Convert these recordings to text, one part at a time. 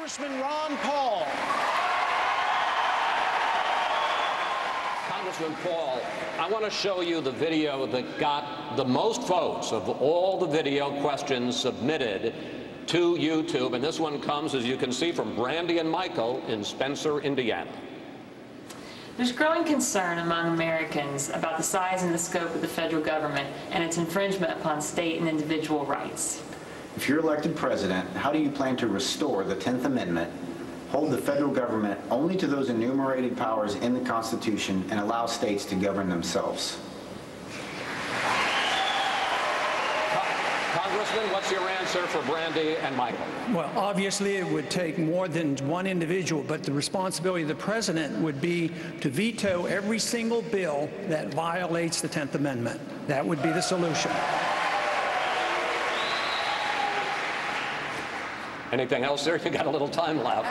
Congressman Ron Paul. Congressman Paul, I want to show you the video that got the most votes of all the video questions submitted to YouTube, and this one comes, as you can see, from Brandy and Michael in Spencer, Indiana. There's growing concern among Americans about the size and the scope of the federal government and its infringement upon state and individual rights. If you're elected president, how do you plan to restore the 10th Amendment, hold the federal government only to those enumerated powers in the Constitution, and allow states to govern themselves? Congressman, what's your answer for Brandy and Michael? Well, obviously it would take more than one individual, but the responsibility of the president would be to veto every single bill that violates the 10th Amendment. That would be the solution. Anything else, sir? You got a little time left.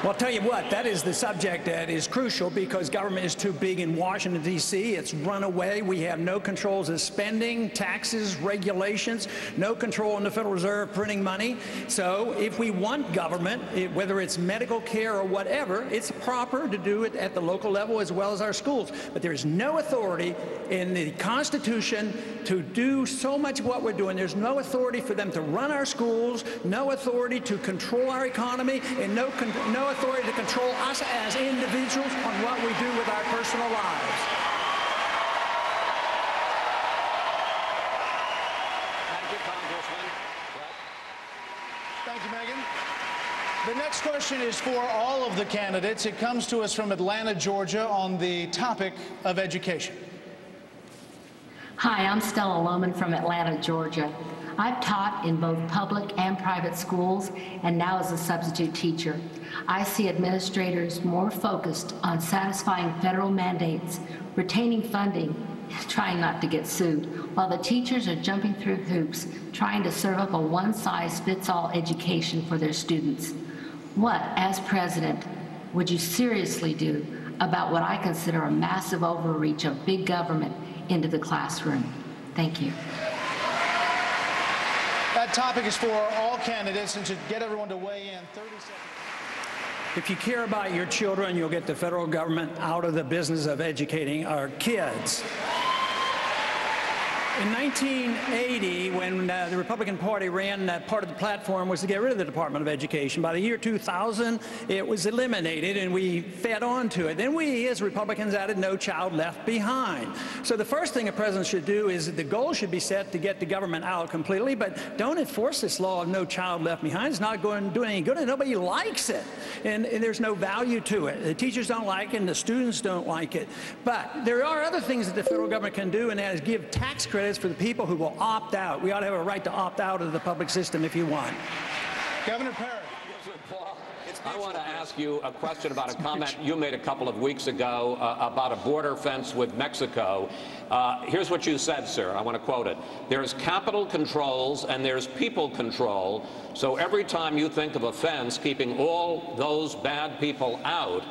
Well, I'll tell you what, that is the subject that is crucial because government is too big in Washington, D.C. It's run away. We have no controls of spending, taxes, regulations, no control in the Federal Reserve printing money. So if we want government, whether it's medical care or whatever, it's proper to do it at the local level as well as our schools. But there's no authority in the Constitution to do so much of what we're doing. There's no authority for them to run our schools, no authority to control our economy, and no authority to control us as individuals on what we do with our personal lives. Thank you, Congressman. Thank you, Megan. The next question is for all of the candidates. It comes to us from Atlanta, Georgia, on the topic of education. Hi, I'm Stella Lohman from Atlanta, Georgia. I've taught in both public and private schools and now as a substitute teacher. I see administrators more focused on satisfying federal mandates, retaining funding, and trying not to get sued, while the teachers are jumping through hoops, trying to serve up a one-size-fits-all education for their students. What, as president, would you seriously do about what I consider a massive overreach of big government into the classroom? Thank you. That topic is for all candidates, and to get everyone to weigh in, 30 seconds. If you care about your children, you'll get the federal government out of the business of educating our kids. In 1980, when the Republican Party ran, part of the platform was to get rid of the Department of Education. By the year 2000, it was eliminated, and we fed on to it. Then we, as Republicans, added No Child Left Behind. So the first thing a president should do is the goal should be set to get the government out completely, but don't enforce this law of No Child Left Behind. It's not going to do any good, and nobody likes it, and there's no value to it. The teachers don't like it, and the students don't like it. But there are other things that the federal government can do, and that is give tax credits for the people who will opt out. We ought to have a right to opt out of the public system if you want. Governor Perry. I want to ask you a question about a comment you made a couple of weeks ago about a border fence with Mexico. Here's what you said, sir. I want to quote it. There's capital controls and there's people control. So every time you think of a fence keeping all those bad people out,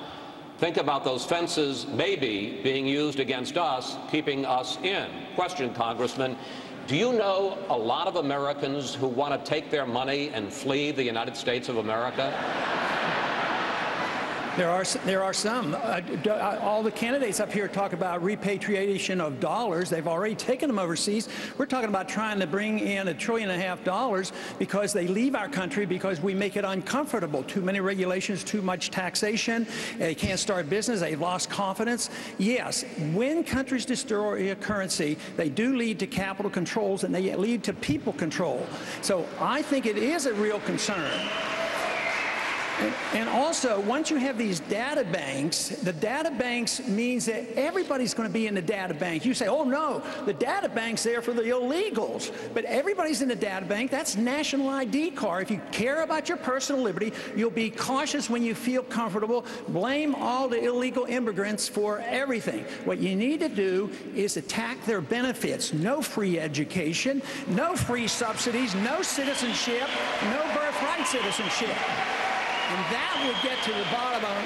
think about those fences maybe being used against us, keeping us in. Question, Congressman, do you know a lot of Americans who want to take their money and flee the United States of America? There are some. All the candidates up here talk about repatriation of dollars. They've already taken them overseas. We're talking about trying to bring in $1.5 trillion because they leave our country because we make it uncomfortable. Too many regulations, too much taxation. They can't start business. They've lost confidence. Yes, when countries destroy a currency, they do lead to capital controls and they lead to people control. So I think it is a real concern. And also, once you have these data banks, the data banks means that everybody's going to be in the data bank. You say, oh no, the data bank's there for the illegals. But everybody's in the data bank. That's national ID card. If you care about your personal liberty, you'll be cautious when you feel comfortable. Blame all the illegal immigrants for everything. What you need to do is attack their benefits. No free education, no free subsidies, no citizenship, no birthright citizenship. And that would get to the bottom of it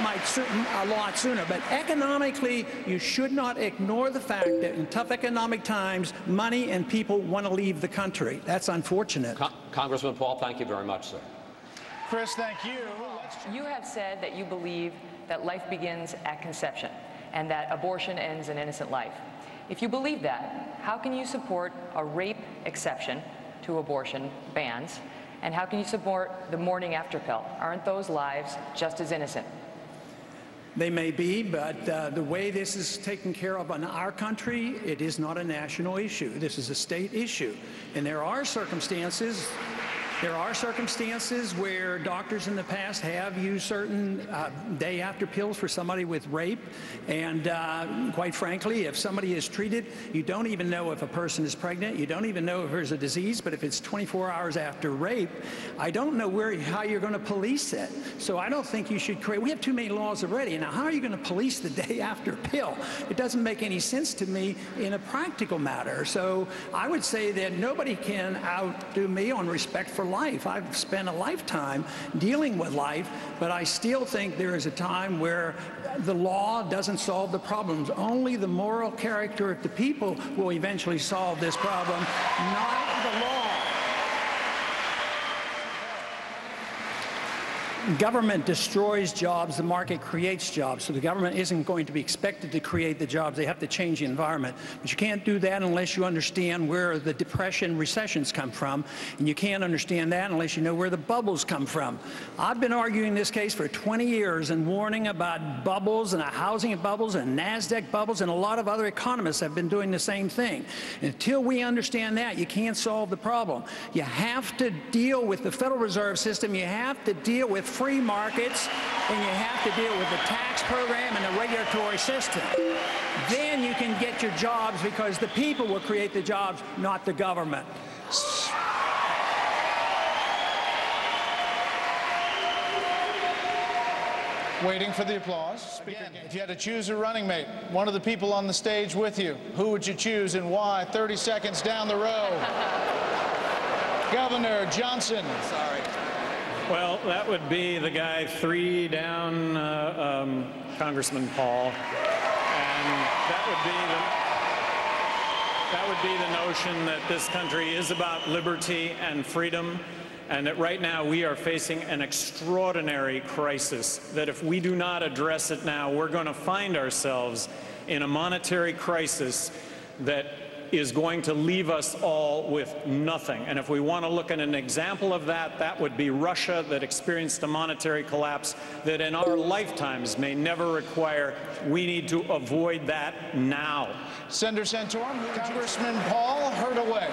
a lot sooner. But economically, you should not ignore the fact that in tough economic times, money and people want to leave the country. That's unfortunate. Congressman Paul, thank you very much, sir. Chris, thank you. You have said that you believe that life begins at conception and that abortion ends an innocent life. If you believe that, how can you support a rape exception to abortion bans? And how can you support the morning after pill? Aren't those lives just as innocent? They may be, but the way this is taken care of in our country, it is not a national issue. This is a state issue. And there are circumstances where doctors in the past have used certain day after pills for somebody with rape. And quite frankly, if somebody is treated, you don't even know if a person is pregnant. You don't even know if there's a disease. But if it's 24 hours after rape, I don't know how you're going to police it. So I don't think you should create. We have too many laws already. Now, how are you going to police the day after pill? It doesn't make any sense to me in a practical matter. So I would say that nobody can outdo me on respect for life. I've spent a lifetime dealing with life, but I still think there is a time where the law doesn't solve the problems. Only the moral character of the people will eventually solve this problem, not the law. Government destroys jobs, the market creates jobs. So the government isn't going to be expected to create the jobs. They have to change the environment. But you can't do that unless you understand where the depression, recessions come from. And you can't understand that unless you know where the bubbles come from. I've been arguing this case for 20 years and warning about bubbles and housing bubbles and NASDAQ bubbles, and a lot of other economists have been doing the same thing. Until we understand that, you can't solve the problem. You have to deal with the Federal Reserve System. You have to deal with free markets, and you have to deal with the tax program and the regulatory system. Then you can get your jobs, because the people will create the jobs, not the government. Waiting for the applause. Again, if you had to choose a running mate, one of the people on the stage with you, who would you choose and why? 30 seconds down the row. Governor Johnson. Sorry. Well, that would be the guy 3 down, Congressman Paul, and that would be the notion that this country is about liberty and freedom, and that right now we are facing an extraordinary crisis, that if we do not address it now, we're going to find ourselves in a monetary crisis that is going to leave us all with nothing. And if we want to look at an example of that, that would be Russia, that experienced a monetary collapse that in our lifetimes may never require. We need to avoid that now. Senator Santorum, Congressman Paul, heard away.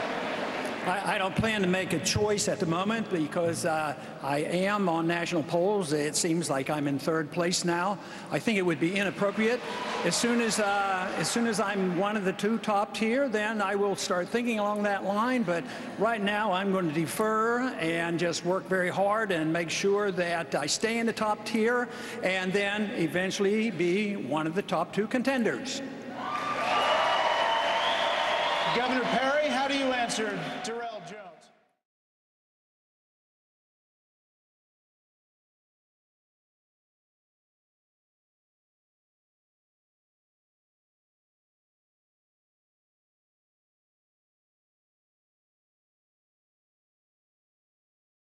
I don't plan to make a choice at the moment, because I am on national polls. It seems like I'm in 3rd place now. I think it would be inappropriate. As soon as I'm one of the 2 top tier, then I will start thinking along that line. But right now, I'm going to defer and just work very hard and make sure that I stay in the top tier, and then eventually be one of the top 2 contenders. Governor Perry, how do you answer Darrell?